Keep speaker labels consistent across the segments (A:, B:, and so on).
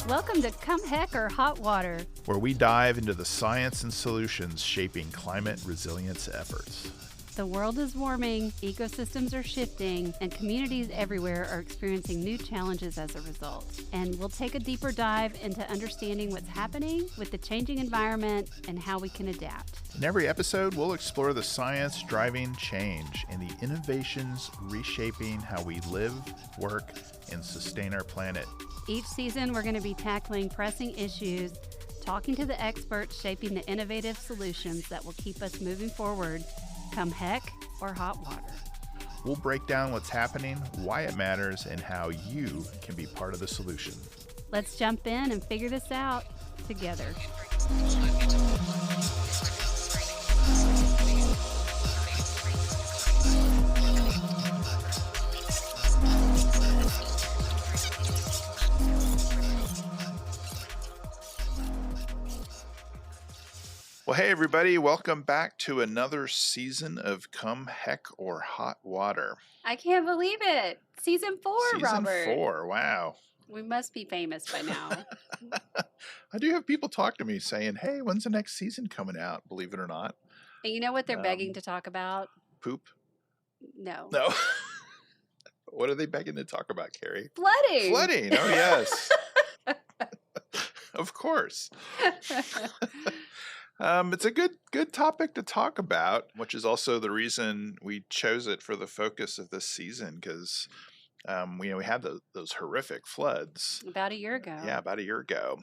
A: Welcome to Come Heck or Hot Water,
B: where we dive into the science and solutions shaping climate resilience efforts.
A: The world is warming, ecosystems are shifting, and communities everywhere are experiencing new challenges as a result. And we'll take a deeper dive into understanding what's happening with the changing environment and how we can adapt.
B: In every episode, we'll explore the science driving change and the innovations reshaping how we live, work, and sustain our planet.
A: Each season, we're going to be tackling pressing issues, talking to the experts shaping the innovative solutions that will keep us moving forward, come heck or hot water.
B: We'll break down what's happening, why it matters, and how you can be part of the solution.
A: Let's jump in and figure this out together.
B: Well, hey, everybody. Welcome back to another season of Come Heck or Hot Water.
A: I can't believe it. Season 4, Robert.
B: Season 4, wow.
A: We must be famous by now.
B: I do have people talk to me saying, hey, when's the next season coming out, believe it or not?
A: And you know what they're begging to talk about?
B: Poop?
A: No.
B: No. What are they begging to talk about, Carrie?
A: Flooding.
B: Flooding, oh yes. Of course. It's a good topic to talk about, which is also the reason we chose it for the focus of this season, because we had those horrific floods.
A: About a year ago.
B: Yeah, about a year ago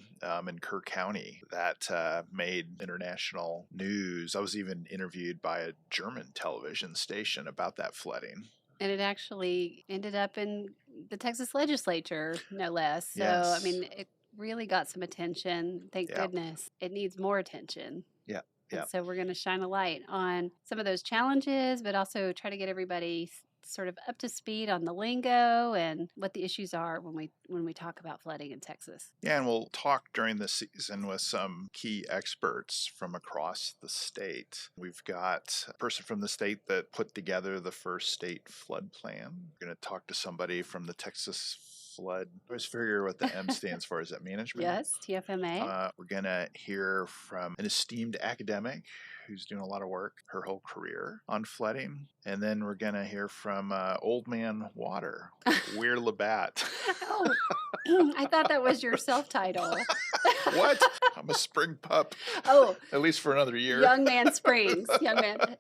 B: in Kerr County that made international news. I was even interviewed by a German television station about that flooding.
A: And it actually ended up in the Texas legislature, no less. So,
B: Yes.
A: I mean, it really got some attention. Thank goodness. It needs more attention.
B: Yeah.
A: And so we're going to shine a light on some of those challenges, but also try to get everybody sort of up to speed on the lingo and what the issues are when we talk about flooding in Texas.
B: Yeah, and we'll talk during this season with some key experts from across the state. We've got a person from the state that put together the first state flood plan. We're going to talk to somebody from the Texas Flood. I always figure what the M stands for. Is that management?
A: Yes, TFMA.
B: We're going to hear from an esteemed academic who's doing a lot of work her whole career on flooding. And then we're going to hear from Old Man Water, Weir Labatt.
A: Oh, I thought that was your self-title.
B: What? I'm a spring pup.
A: Oh.
B: At least for another year.
A: Young Man Springs. Young Man.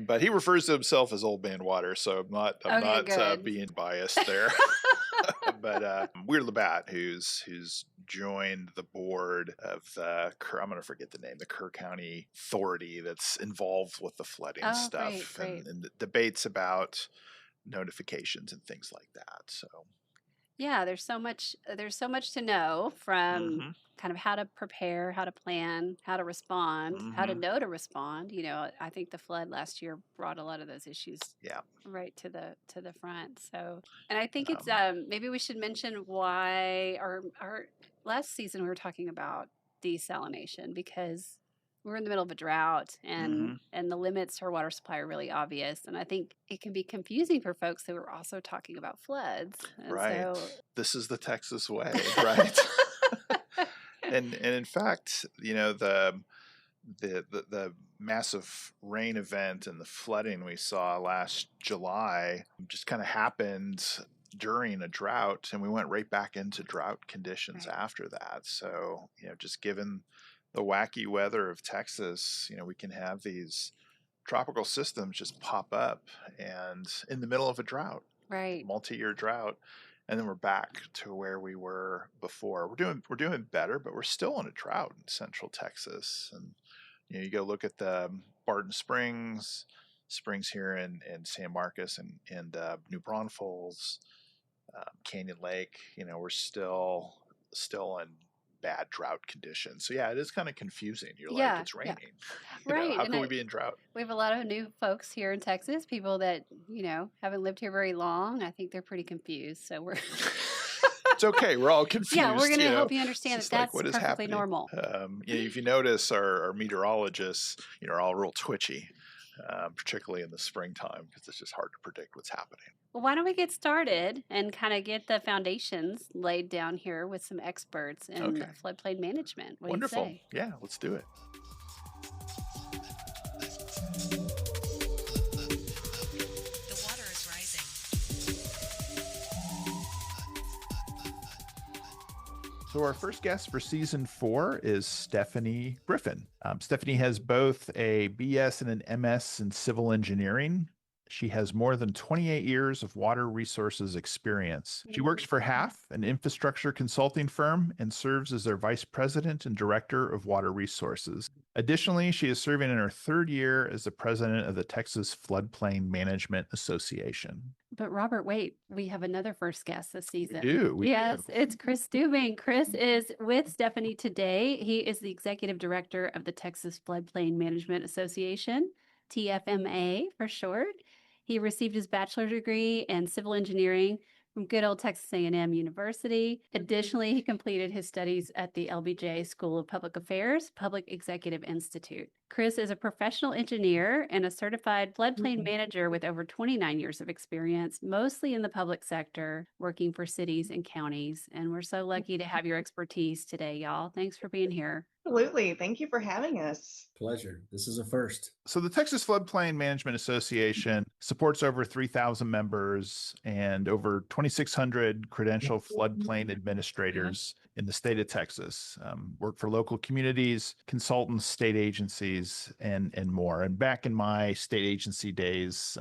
B: But he refers to himself as Old Man Water, so I'm not being biased there. But Weir Labatt, who's joined the board of the I'm going to forget the name, the Kerr County Authority that's involved with the flooding stuff
A: great.
B: And the debates about notifications and things like that. So
A: yeah, there's so much to know from kind of how to prepare, how to plan, how to respond, how to know to respond. You know, I think the flood last year brought a lot of those issues right to the front. So, and I think it's maybe we should mention why our last season we were talking about desalination because we're in the middle of a drought and the limits to our water supply are really obvious. And I think it can be confusing for folks who are also talking about floods. And
B: right.
A: So...
B: This is the Texas way, right? And in fact, you know, the massive rain event and the flooding we saw last July just kind of happened during a drought, and we went right back into drought conditions after that. So, you know, just given the wacky weather of Texas, you know, we can have these tropical systems just pop up and in the middle of a drought,
A: right,
B: multi-year drought, and then we're back to where we were before. We're doing better, but we're still in a drought in Central Texas. And you know, you go look at the Barton Springs here in San Marcos and New Braunfels, Canyon Lake. You know, we're still in bad drought conditions. So yeah, it is kind of confusing. You're like, it's raining.
A: Yeah. Right.
B: How can we be in drought?
A: We have a lot of new folks here in Texas, people that, you know, haven't lived here very long. I think they're pretty confused. So we're
B: It's okay. We're all
A: Yeah, we're
B: confused,
A: going
B: you
A: to
B: know.
A: help you
B: It's
A: understand that
B: just like,
A: that's
B: what is
A: perfectly
B: happening?
A: normal.
B: If you notice, our meteorologists, are all real twitchy, particularly in the springtime, because it's just hard to predict what's happening.
A: Well, why don't we get started and kind of get the foundations laid down here with some experts in floodplain management? What
B: Wonderful.
A: do you say?
B: Yeah, let's do it.
C: The water is rising.
B: So our first guest for season 4 is Stephanie Griffin. Stephanie has both a BS and an MS in civil engineering. She has more than 28 years of water resources experience. She works for Halff, an infrastructure consulting firm, and serves as their vice president and director of water resources. Additionally, she is serving in her 3rd year as the president of the Texas Floodplain Management Association.
A: But Robert, wait, we have another first guest this season.
B: We
A: Yes,
B: do.
A: it's Chris Steubing. Chris is with Stephanie today. He is the executive director of the Texas Floodplain Management Association, TFMA for short. He received his bachelor's degree in civil engineering from good old Texas A&M University. Additionally, he completed his studies at the LBJ School of Public Affairs, Public Executive Institute. Chris is a professional engineer and a certified floodplain manager with over 29 years of experience, mostly in the public sector, working for cities and counties. And we're so lucky to have your expertise today, y'all. Thanks for being here.
D: Absolutely. Thank you for having us.
E: Pleasure. This is a first.
B: So the Texas Floodplain Management Association supports over 3,000 members and over 2,600 credentialed floodplain administrators in the state of Texas. Work for local communities, consultants, state agencies, and more. And back in my state agency days,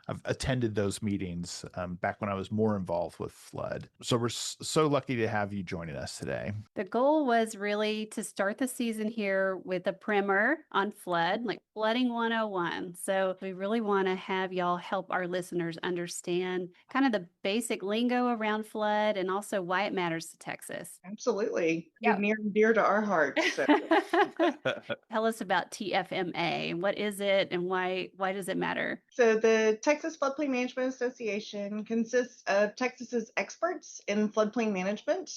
B: I've attended those meetings back when I was more involved with flood. So we're so lucky to have you joining us today.
A: The goal was really to start the season here with a primer on flood, like flooding 101. So we really want to have y'all help our listeners understand kind of the basic lingo around flood and also why it matters to Texas.
D: Absolutely.
A: Yeah.
D: Near and dear to our hearts. So.
A: Tell us about TFMA. What is it and why does it matter?
D: So the Texas Floodplain Management Association consists of Texas's experts in floodplain management.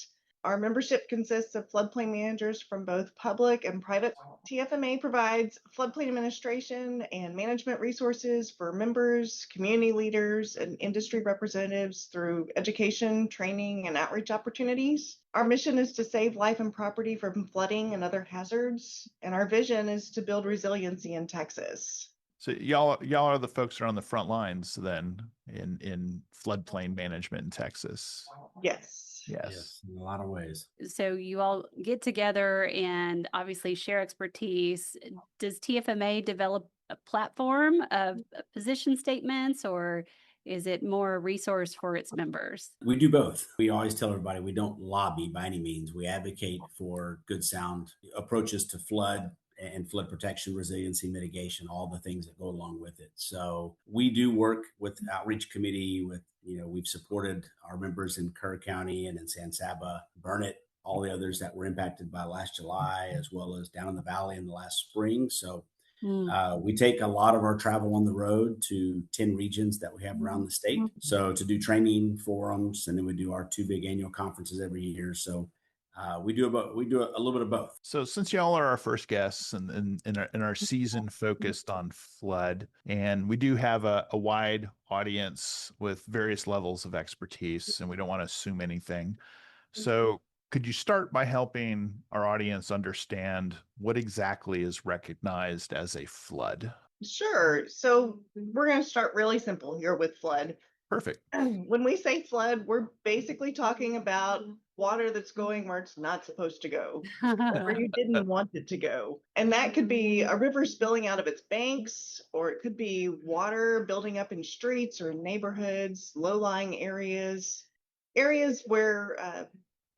D: Our membership consists of floodplain managers from both public and private. TFMA provides floodplain administration and management resources for members, community leaders, and industry representatives through education, training, and outreach opportunities. Our mission is to save life and property from flooding and other hazards, and our vision is to build resiliency in Texas.
B: So y'all are the folks that are on the front lines then in floodplain management in Texas.
D: Yes.
E: Yes, in a lot of ways.
A: So you all get together and obviously share expertise. Does TFMA develop a platform of position statements, or is it more a resource for its members?
E: We do both. We always tell everybody we don't lobby by any means. We advocate for good, sound approaches to flood and flood protection, resiliency, mitigation, all the things that go along with it. So we do work with outreach committee with, we've supported our members in Kerr County and in San Saba, Burnett, all the others that were impacted by last July, as well as down in the valley in the last spring. So we take a lot of our travel on the road to 10 regions that we have around the state. So to do training forums, and then we do our 2 big annual conferences every year. So we do a little bit of both.
B: So since y'all are our first guests and in our season focused on flood, and we do have a wide audience with various levels of expertise, and we don't want to assume anything. So could you start by helping our audience understand what exactly is recognized as a flood?
D: Sure. So we're going to start really simple here with flood.
B: Perfect.
D: When we say flood, we're basically talking about water that's going where it's not supposed to go, where you didn't want it to go. And that could be a river spilling out of its banks, or it could be water building up in streets or neighborhoods, low-lying areas where,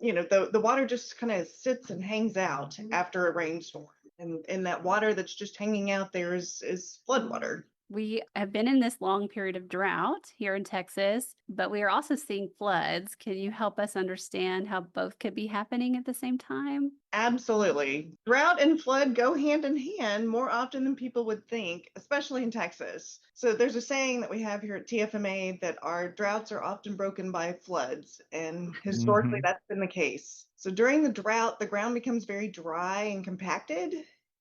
D: the water just kind of sits and hangs out after a rainstorm. And that water that's just hanging out there is flood water.
A: We have been in this long period of drought here in Texas, but we are also seeing floods. Can you help us understand how both could be happening at the same time?
D: Absolutely. Drought and flood go hand in hand more often than people would think, especially in Texas. So there's a saying that we have here at TFMA that our droughts are often broken by floods, and historically that's been the case. So during the drought, the ground becomes very dry and compacted.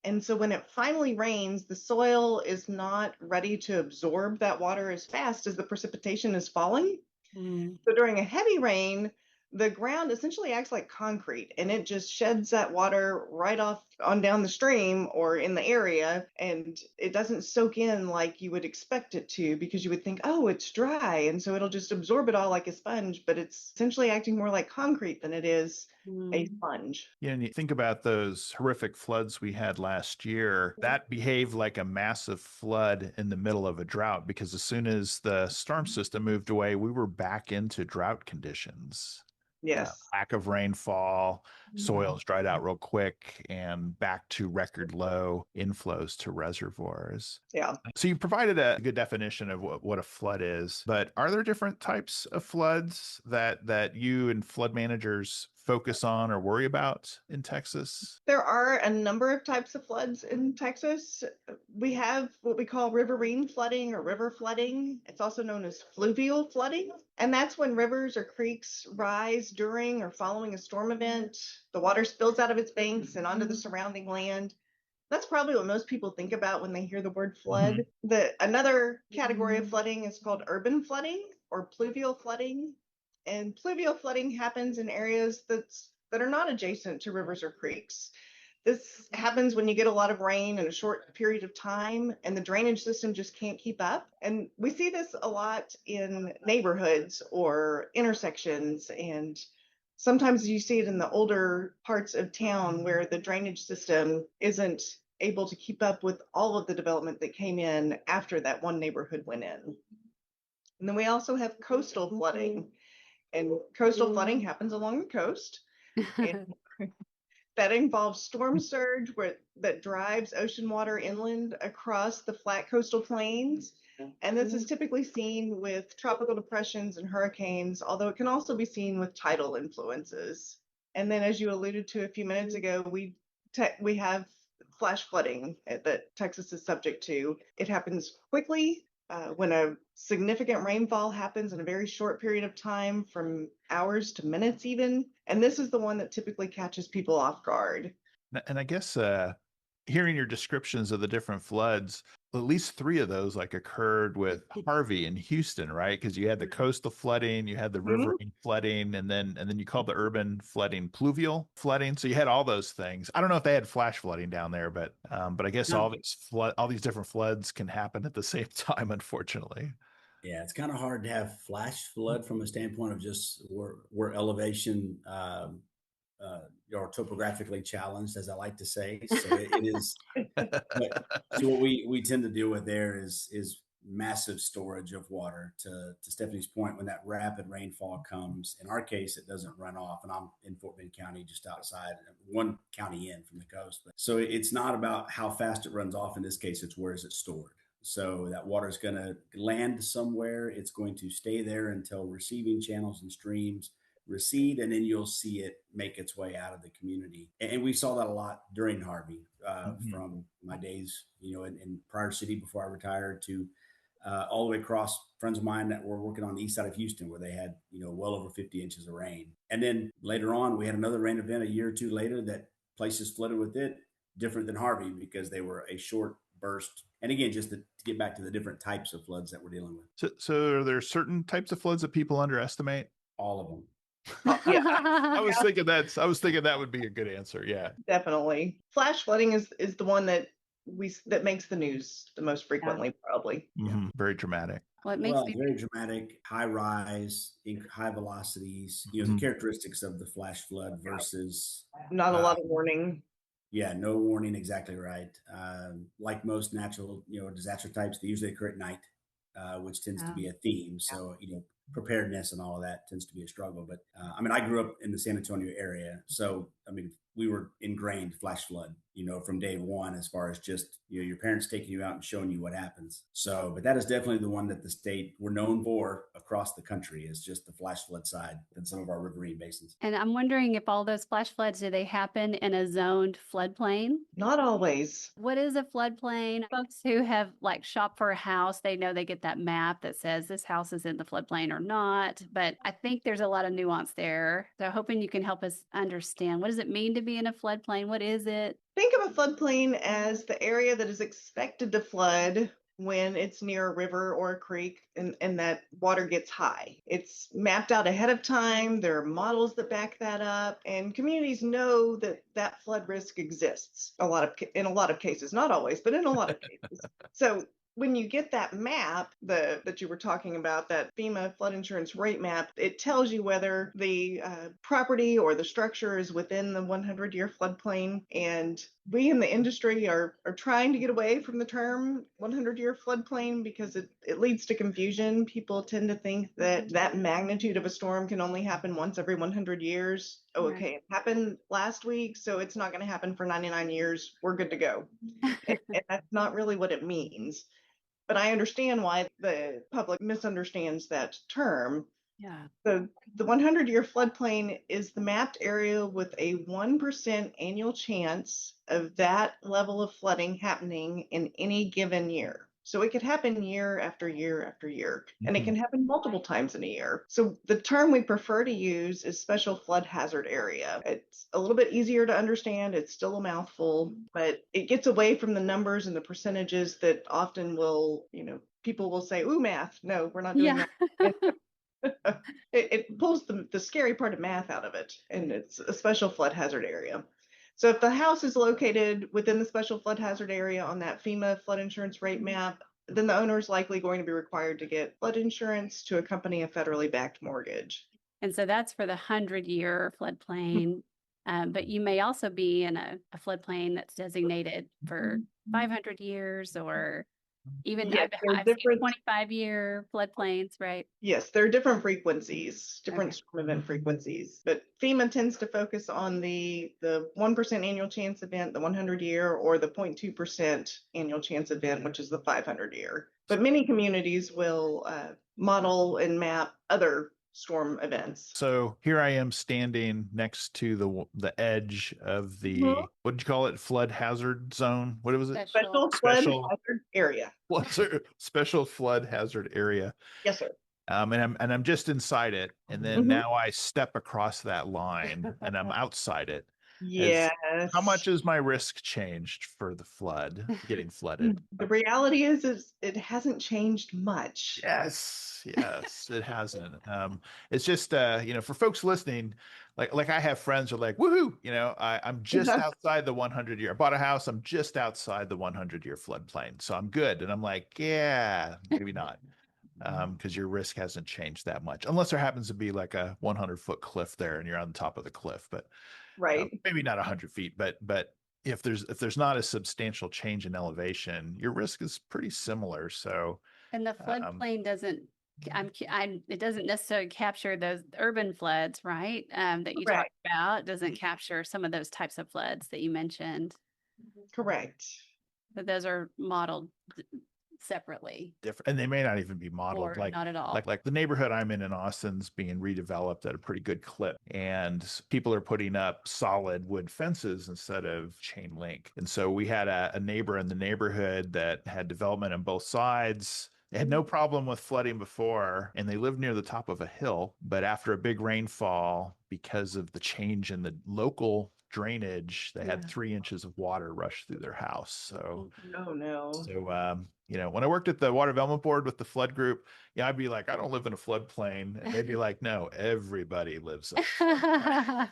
D: And so when it finally rains, the soil is not ready to absorb that water as fast as the precipitation is falling. So during a heavy rain, the ground essentially acts like concrete and it just sheds that water right off on down the stream or in the area, and it doesn't soak in like you would expect it to, because you would think, oh, it's dry and so it'll just absorb it all like a sponge, but it's essentially acting more like concrete than it is a sponge.
B: Yeah, and you think about those horrific floods we had last year, that behaved like a massive flood in the middle of a drought, because as soon as the storm system moved away, we were back into drought conditions.
D: Yes.
B: Lack of rainfall, soils dried out real quick, and back to record low inflows to reservoirs.
D: Yeah.
B: So you provided a good definition of what a flood is, but are there different types of floods that you and flood managers focus on or worry about in Texas?
D: There are a number of types of floods in Texas. We have what we call riverine flooding or river flooding. It's also known as fluvial flooding. And that's when rivers or creeks rise during or following a storm event. The water spills out of its banks and onto the surrounding land. That's probably what most people think about when they hear the word flood. Another category of flooding is called urban flooding or pluvial flooding. And pluvial flooding happens in areas that are not adjacent to rivers or creeks. This happens when you get a lot of rain in a short period of time and the drainage system just can't keep up. And we see this a lot in neighborhoods or intersections, and sometimes you see it in the older parts of town where the drainage system isn't able to keep up with all of the development that came in after that one neighborhood went in. And then we also have coastal flooding. And coastal flooding happens along the coast. And that involves storm surge that drives ocean water inland across the flat coastal plains. And this is typically seen with tropical depressions and hurricanes, although it can also be seen with tidal influences. And then, as you alluded to a few minutes ago, we have flash flooding that Texas is subject to. It happens quickly. When a significant rainfall happens in a very short period of time, from hours to minutes even. And this is the one that typically catches people off guard.
B: And I guess hearing your descriptions of the different floods, at least 3 of those like occurred with Harvey in Houston, right? Because you had the coastal flooding, you had the riverine flooding, and then you called the urban flooding pluvial flooding. So you had all those things. I don't know if they had flash flooding down there, but I guess all these different floods can happen at the same time, unfortunately.
E: Yeah, it's kind of hard to have flash flood from a standpoint of just where elevation or topographically challenged, as I like to say. So it is. So what we tend to deal with there is massive storage of water. To Stephanie's point, when that rapid rainfall comes, in our case, it doesn't run off, and I'm in Fort Bend County, just outside, one county in from the coast. So it's not about how fast it runs off. In this case, it's where is it stored. So that water is going to land somewhere. It's going to stay there until receiving channels and streams recede, and then you'll see it make its way out of the community. And we saw that a lot during Harvey, from my days, in Prior City before I retired, to all the way across. Friends of mine that were working on the east side of Houston, where they had, well over 50 inches of rain. And then later on, we had another rain event a year or two later that places flooded with it, different than Harvey, because they were a short burst. And again, just to get back to the different types of floods that we're dealing with.
B: So are there certain types of floods that people underestimate?
E: All of them.
D: Yeah.
B: I was thinking that would be a good answer. Yeah,
D: Definitely. Flash flooding is the one that makes the news the most frequently, probably.
B: Very dramatic.
E: Very dramatic, high rise, high velocities, the characteristics of the flash flood versus
D: not a lot of warning.
E: Yeah, no warning, exactly right. Like most natural, disaster types, they usually occur at night, which tends to be a theme. So, preparedness and all of that tends to be a struggle. But I grew up in the San Antonio area, so I mean, we were ingrained flash flood, from day one, as far as just, your parents taking you out and showing you what happens. So, but that is definitely the one that the state we're known for across the country, is just the flash flood side than some of our riverine basins.
A: And I'm wondering if all those flash floods, do they happen in a zoned floodplain?
D: Not always.
A: What is a floodplain? Folks who have like shopped for a house, they know they get that map that says this house is in the floodplain or not. But I think there's a lot of nuance there. So hoping you can help us understand, what does it mean to be in a floodplain? What is it?
D: Think of a floodplain as the area that is expected to flood when it's near a river or a creek and that water gets high. It's mapped out ahead of time. There are models that back that up, and communities know that that flood risk exists in a lot of cases, not always, but in a lot of cases. So when you get that map that you were talking about, that FEMA flood insurance rate map, it tells you whether the property or the structure is within the 100-year floodplain. And we in the industry are trying to get away from the term 100-year floodplain because it leads to confusion. People tend to think that magnitude of a storm can only happen once every 100 years. Oh, okay, it happened last week, so it's not going to happen for 99 years. We're good to go. And that's not really what it means. But I understand why the public misunderstands that term.
A: Yeah.
D: So the 100-year floodplain is the mapped area with a 1% annual chance of that level of flooding happening in any given year. So it could happen year after year after year, and it can happen multiple times in a year. So the term we prefer to use is special flood hazard area. It's a little bit easier to understand. It's still a mouthful, but it gets away from the numbers and the percentages that often will, people will say, ooh, math. No, we're not doing that. It pulls the scary part of math out of it, and it's a special flood hazard area. So if the house is located within the special flood hazard area on that FEMA flood insurance rate map, then the owner is likely going to be required to get flood insurance to accompany a federally backed mortgage.
A: And so that's for the 100-year floodplain. But you may also be in a floodplain that's designated for 500 years or even
D: Yes,
A: I've seen 25-year floodplains, right?
D: Yes, there are different frequencies, different storm event frequencies, but FEMA tends to focus on the 1% annual chance event, the 100-year, or the 0.2% annual chance event, which is the 500-year. But many communities will model and map other storm events.
B: So here I am standing next to the edge of the, what did you call it? Flood hazard zone? What was it?
D: Special flood hazard area.
B: Special flood hazard area.
D: Yes, sir.
B: And I'm just inside it. And then now I step across that line and I'm outside it.
D: Yes.
B: How much has my risk changed for the flood, getting flooded?
D: The reality is it hasn't changed much.
B: Yes, it hasn't. It's just, for folks listening, like I have friends who are like, woohoo, I'm just outside the 100-year. I bought a house. I'm just outside the 100-year floodplain. So I'm good. And I'm like, yeah, maybe not. Because your risk hasn't changed that much, unless there happens to be like a 100-foot cliff there and you're on top of the cliff. But maybe not 100 feet, but if there's not a substantial change in elevation, your risk is pretty similar. So,
A: and the floodplain doesn't, it doesn't necessarily capture those urban floods, right? That you talked about. It doesn't capture some of those types of floods that you mentioned.
D: Correct.
A: But those are modeled separately,
B: different, and they may not even be modeled,
A: like not at all.
B: Like the neighborhood I'm in Austin's being redeveloped at a pretty good clip, and people are putting up solid wood fences instead of chain link. And so we had a neighbor in the neighborhood that had development on both sides. They had no problem with flooding before, and they lived near the top of a hill. But after a big rainfall, because of the change in the local drainage, they had 3 inches of water rush through their house. So, when I worked at the Water Development Board with the flood group, I'd be like, I don't live in a floodplain. And they'd be like, no, everybody lives in a floodplain.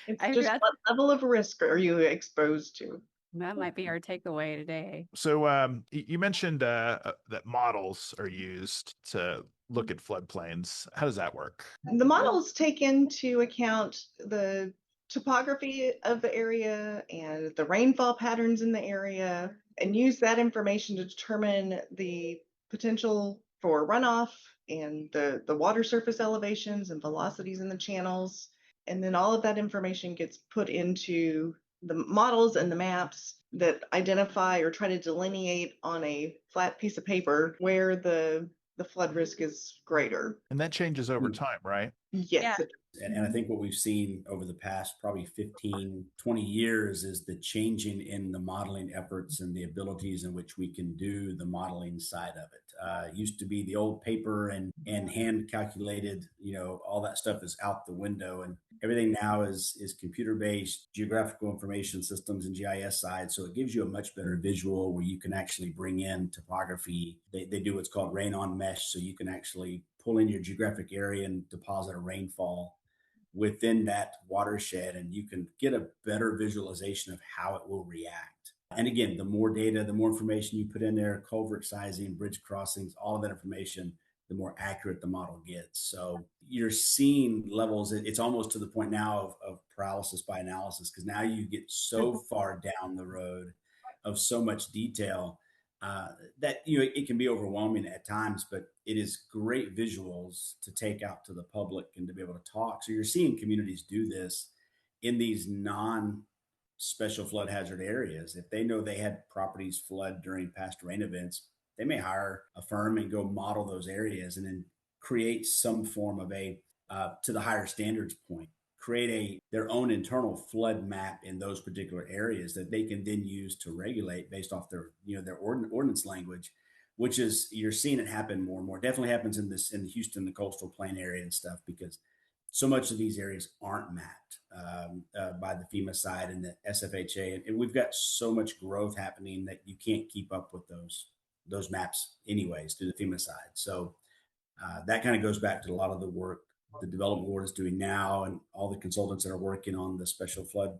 D: It's just what level of risk are you exposed to?
A: That might be our takeaway today.
B: So you mentioned that models are used to look at floodplains. How does that work?
D: The models take into account the topography of the area and the rainfall patterns in the area, and use that information to determine the potential for runoff and the water surface elevations and velocities in the channels. And then all of that information gets put into the models and the maps that identify or try to delineate on a flat piece of paper where the flood risk is greater.
B: And that changes over time, right?
D: Yes.
A: Yeah.
E: And I think what we've seen over the past probably 15, 20 years is the changing in the modeling efforts and the abilities in which we can do the modeling side of it. Used to be the old paper and hand calculated, all that stuff is out the window. And everything now is computer-based geographical information systems and GIS side. So it gives you a much better visual where you can actually bring in topography. They do what's called rain on mesh. So you can actually pull in your geographic area and deposit a rainfall within that watershed, and you can get a better visualization of how it will react. And again, the more data, the more information you put in there, culvert sizing, bridge crossings, all of that information, the more accurate the model gets. So you're seeing levels, it's almost to the point now of paralysis by analysis, because now you get so far down the road of so much detail that it can be overwhelming at times, but it is great visuals to take out to the public and to be able to talk. So you're seeing communities do this in these non-special flood hazard areas. If they know they had properties flood during past rain events, they may hire a firm and go model those areas and then create some form of a to the higher standards point, create their own internal flood map in those particular areas that they can then use to regulate based off their ordinance language, which is, you're seeing it happen more and more. Definitely happens in the Houston, the coastal plain area and stuff, because so much of these areas aren't mapped by the FEMA side and the SFHA, and we've got so much growth happening that you can't keep up with those maps anyways through the FEMA side. So that kind of goes back to a lot of the work the development board is doing now, and all the consultants that are working on the special flood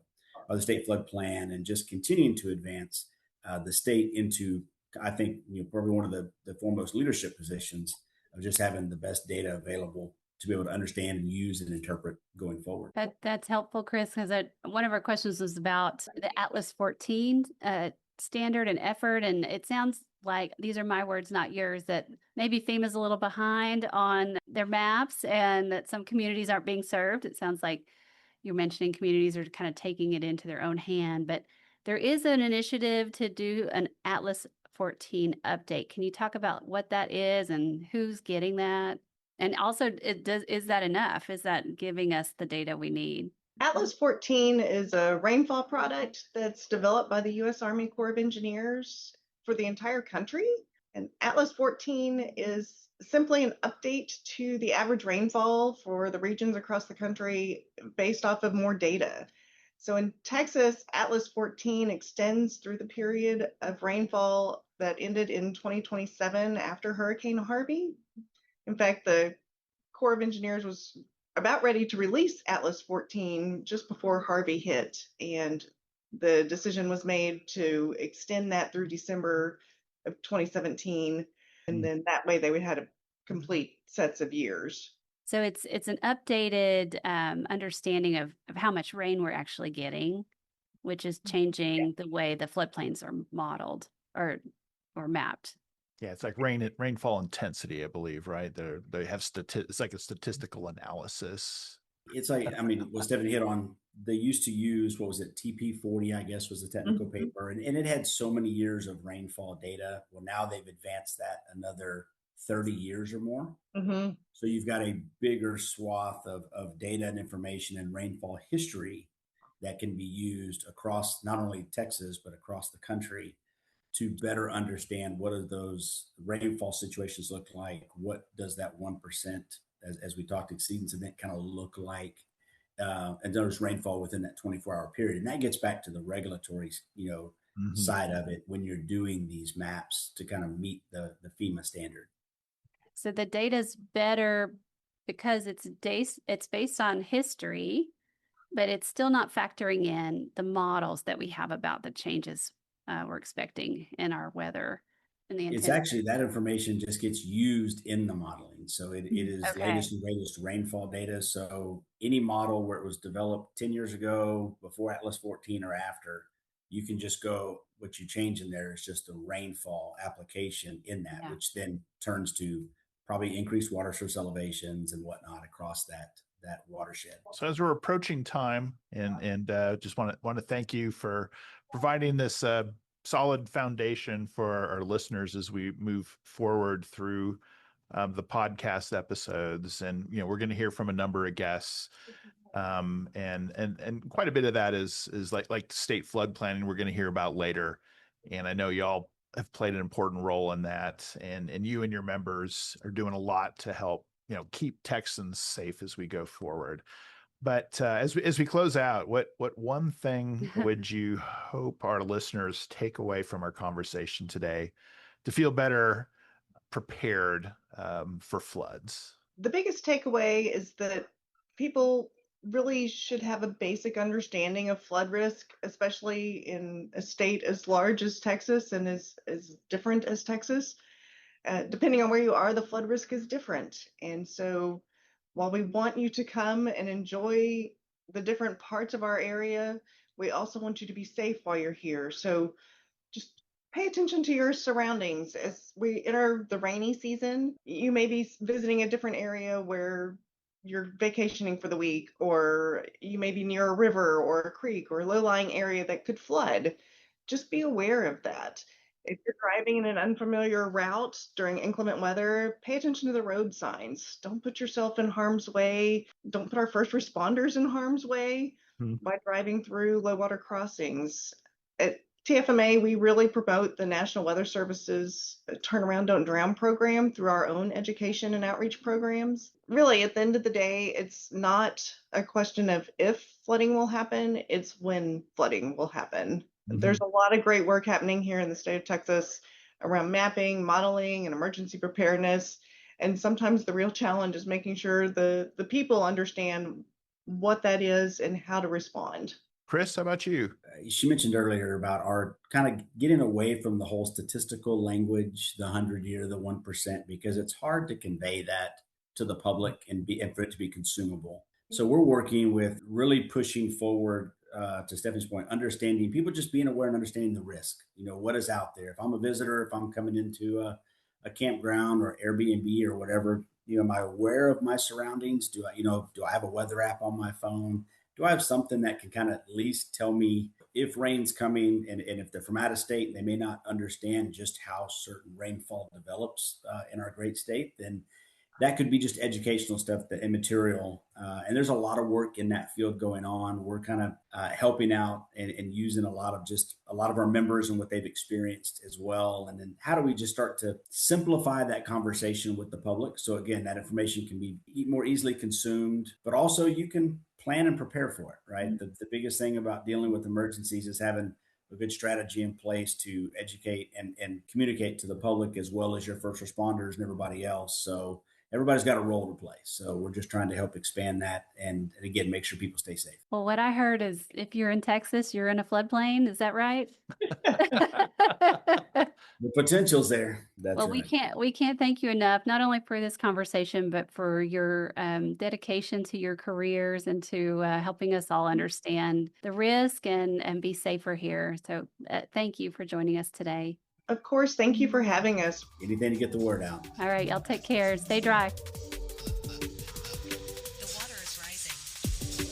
E: or the state flood plan, and just continuing to advance the state into, I think, probably one of the foremost leadership positions of just having the best data available to be able to understand and use and interpret going forward.
A: That's helpful, Chris, because one of our questions was about the Atlas 14 standard and effort, and it sounds like, these are my words, not yours, that maybe FEMA's a little behind on their maps and that some communities aren't being served. It sounds like you're mentioning communities are kind of taking it into their own hand, but there is an initiative to do an Atlas 14 update. Can you talk about what that is and who's getting that? And also, is that enough? Is that giving us the data we need?
D: Atlas 14 is a rainfall product that's developed by the U.S. Army Corps of Engineers for the entire country. And Atlas 14 is simply an update to the average rainfall for the regions across the country based off of more data. So in Texas, Atlas 14 extends through the period of rainfall that ended in 2027 after Hurricane Harvey. In fact, the Corps of Engineers was about ready to release Atlas 14 just before Harvey hit, and the decision was made to extend that through December of 2017, and then that way they would have a complete sets of years.
A: So it's an updated understanding of how much rain we're actually getting, which is changing the way the floodplains are modeled or mapped.
B: Yeah, it's like rainfall intensity, I believe, right? They have it's like a statistical analysis.
E: It's like, what Stephanie hit on, they used to use, what was it, TP40, I guess was the technical paper, and it had so many years of rainfall data. Well, now they've advanced that another 30 years or more. So you've got a bigger swath of data and information and rainfall history that can be used across not only Texas, but across the country to better understand what do those rainfall situations look like. What does that 1%, as we talked, exceedance event kind of look like? And there's rainfall within that 24-hour period. And that gets back to the regulatory, side of it when you're doing these maps to kind of meet the FEMA standard.
A: So the data's better because it's based on history, but it's still not factoring in the models that we have about the changes we're expecting in our weather. And
E: it's actually, that information just gets used in the modeling. So it is latest and greatest rainfall data. So any model where it was developed 10 years ago, before Atlas 14 or after, you can just go, what you change in there is just a rainfall application in that, which then turns to probably increased water source elevations and whatnot across that watershed.
B: So as we're approaching time, and just want to thank you for providing this solid foundation for our listeners as we move forward through the podcast episodes. And we're going to hear from a number of guests, and quite a bit of that is like state flood planning we're going to hear about later. And I know y'all have played an important role in that, and you and your members are doing a lot to help keep Texans safe as we go forward. But as we close out, what one thing would you hope our listeners take away from our conversation today to feel better prepared for floods?
D: The biggest takeaway is that people really should have a basic understanding of flood risk, especially in a state as large as Texas and as different as Texas. Depending on where you are, the flood risk is different. And so while we want you to come and enjoy the different parts of our area, we also want you to be safe while you're here. So just pay attention to your surroundings. As we enter the rainy season, you may be visiting a different area where you're vacationing for the week, or you may be near a river or a creek or a low-lying area that could flood. Just be aware of that. If you're driving in an unfamiliar route during inclement weather, pay attention to the road signs. Don't put yourself in harm's way. Don't put our first responders in harm's way by driving through low water crossings. At TFMA, we really promote the National Weather Service's Turn Around, Don't Drown program through our own education and outreach programs. Really, at the end of the day, it's not a question of if flooding will happen, it's when flooding will happen. There's a lot of great work happening here in the state of Texas around mapping, modeling, and emergency preparedness. And sometimes the real challenge is making sure the people understand what that is and how to respond.
B: Chris, how about you?
E: She mentioned earlier about our kind of getting away from the whole statistical language, the 100-year, the 1%, because it's hard to convey that to the public and for it to be consumable. So we're working with really pushing forward, to Stephanie's point, understanding people, just being aware and understanding the risk. What is out there. If I'm a visitor, if I'm coming into a campground or Airbnb or whatever, am I aware of my surroundings? Do I have a weather app on my phone? Do I have something that can kind of at least tell me if rain's coming, and if they're from out of state and they may not understand just how certain rainfall develops in our great state, then that could be just educational stuff and material. And there's a lot of work in that field going on. We're kind of helping out and using a lot of our members and what they've experienced as well. And then how do we just start to simplify that conversation with the public? So again, that information can be more easily consumed, but also you can plan and prepare for it, right? The biggest thing about dealing with emergencies is having a good strategy in place to educate and communicate to the public as well as your first responders and everybody else. So everybody's got a role to play. So we're just trying to help expand that and again, make sure people stay safe.
A: Well, what I heard is if you're in Texas, you're in a floodplain. Is that right?
E: The potential's there. That's
A: well,
E: right.
A: we can't thank you enough, not only for this conversation, but for your dedication to your careers and to helping us all understand the risk and be safer here. So thank you for joining us today.
D: Of course, thank you for having us.
E: Anything to get the word out.
A: All right, y'all take care. Stay dry.
C: The water is rising.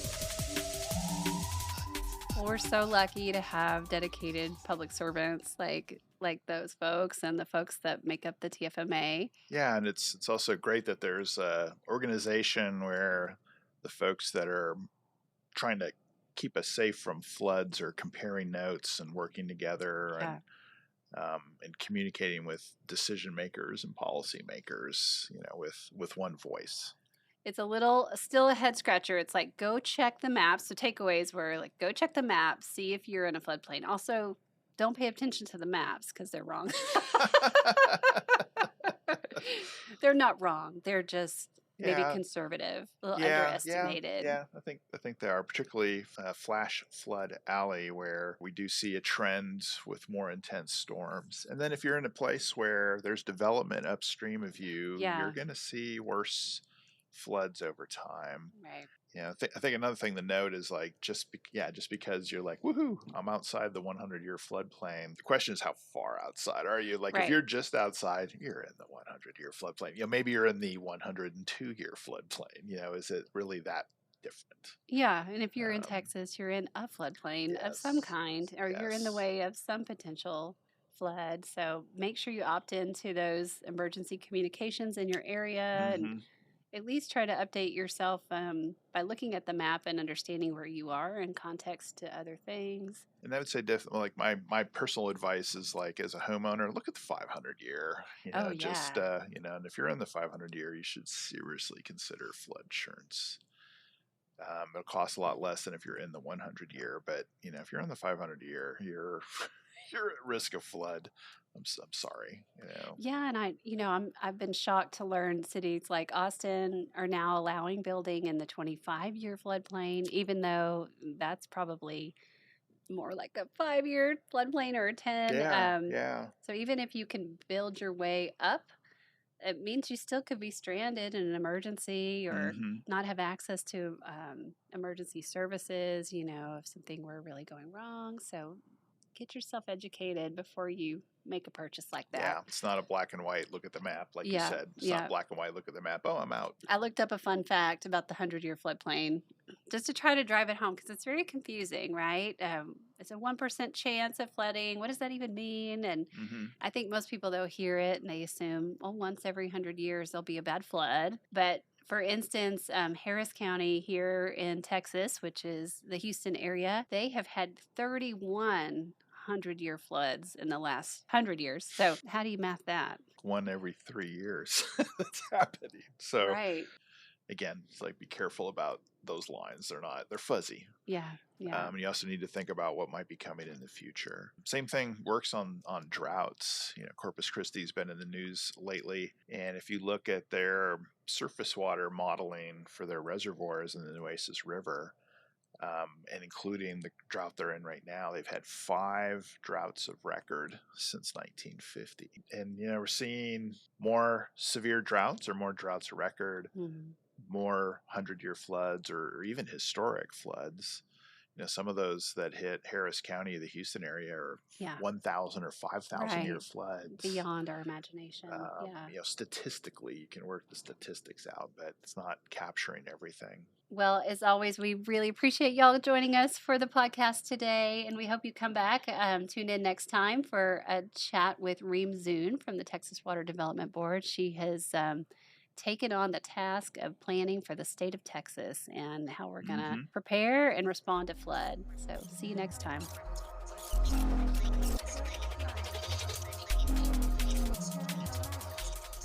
A: Well, we're so lucky to have dedicated public servants like those folks and the folks that make up the TFMA.
B: Yeah, and it's also great that there's a organization where the folks that are trying to keep us safe from floods are comparing notes and working together.
A: Yeah.
B: And communicating with decision makers and policy makers, with one voice.
A: It's still a head scratcher. It's like, go check the maps. So takeaways were like, go check the maps, see if you're in a floodplain. Also, don't pay attention to the maps because they're wrong. They're not wrong. They're just maybe conservative, a little underestimated.
B: Yeah, I think they are, particularly Flash Flood Alley, where we do see a trend with more intense storms. And then if you're in a place where there's development upstream of you, you're going to see worse floods over time.
A: Right.
B: Yeah, I think another thing to note is like just because you're like, woohoo, I'm outside the 100-year floodplain. The question is, how far outside are you? Like, if you're just outside, you're in the 100-year floodplain. You know, maybe you're in the 102-year floodplain. You know, is it really that different?
A: Yeah, and if you're in Texas, you're in a floodplain of some kind, or you're in the way of some potential flood. So make sure you opt into those emergency communications in your area, and at least try to update yourself by looking at the map and understanding where you are in context to other things.
B: And I would say definitely, like my personal advice is, like, as a homeowner, look at the 500-year. You know, you know, and if you're in the 500-year, you should seriously consider flood insurance. It'll cost a lot less than if you're in the 100-year, but you know, if you're in the 500-year, you're at risk of flood. I'm sorry, you know.
A: Yeah, and I've been shocked to learn cities like Austin are now allowing building in the 25-year floodplain, even though that's probably more like a 5-year floodplain or a 10.
B: Yeah.
A: So even if you can build your way up, it means you still could be stranded in an emergency or not have access to emergency services, you know, if something were really going wrong. So get yourself educated before you make a purchase like that.
B: Yeah, it's not a black and white, look at the map, like you said. It's not black and white, look at the map, oh, I'm out.
A: I looked up a fun fact about the 100-year floodplain just to try to drive it home, because it's very confusing, right? It's a 1% chance of flooding. What does that even mean? And I think most people, they'll hear it and they assume, well, once every 100 years there'll be a bad flood. But for instance, Harris County here in Texas, which is the Houston area, they have had 31 100-year floods in the last 100 years. So how do you math that?
B: One every 3 years that's happening. So again, it's like, be careful about those lines. They're fuzzy.
A: Yeah.
B: And you also need to think about what might be coming in the future. Same thing works on droughts. You know, Corpus Christi's been in the news lately, and if you look at their surface water modeling for their reservoirs in the Nueces River, and including the drought they're in right now, they've had 5 droughts of record since 1950. And, you know, we're seeing more severe droughts, or more droughts of record, more 100-year floods, or even historic floods. You know, some of those that hit Harris County, the Houston area, are 1,000 or 5,000 year floods.
A: Beyond our imagination.
B: You know, statistically, you can work the statistics out, but it's not capturing everything.
A: Well, as always, we really appreciate y'all joining us for the podcast today, and we hope you come back. Tune in next time for a chat with Reem Zune from the Texas Water Development Board. She has taken on the task of planning for the state of Texas and how we're going to prepare and respond to flood. So see you next time.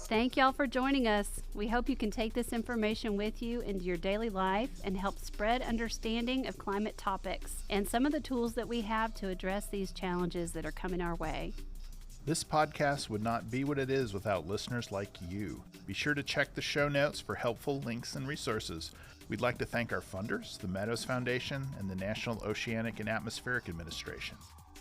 A: Thank y'all for joining us. We hope you can take this information with you into your daily life and help spread understanding of climate topics and some of the tools that we have to address these challenges that are coming our way.
B: This podcast would not be what it is without listeners like you. Be sure to check the show notes for helpful links and resources. We'd like to thank our funders, the Meadows Foundation and the National Oceanic and Atmospheric Administration.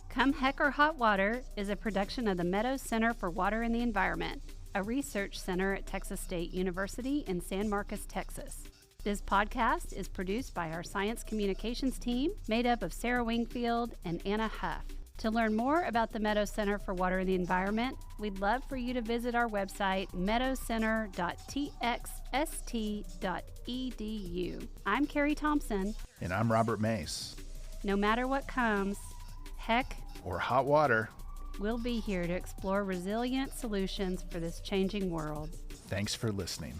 A: Come Heck or Hot Water is a production of the Meadows Center for Water and the Environment, a research center at Texas State University in San Marcos, Texas. This podcast is produced by our science communications team, made up of Sarah Wingfield and Anna Halff. To learn more about the Meadows Center for Water and the Environment, we'd love for you to visit our website, meadowscenter.txst.edu. I'm Carrie Thompson.
B: And I'm Robert Mace.
A: No matter what comes, heck
B: or hot water,
A: we'll be here to explore resilient solutions for this changing world.
B: Thanks for listening.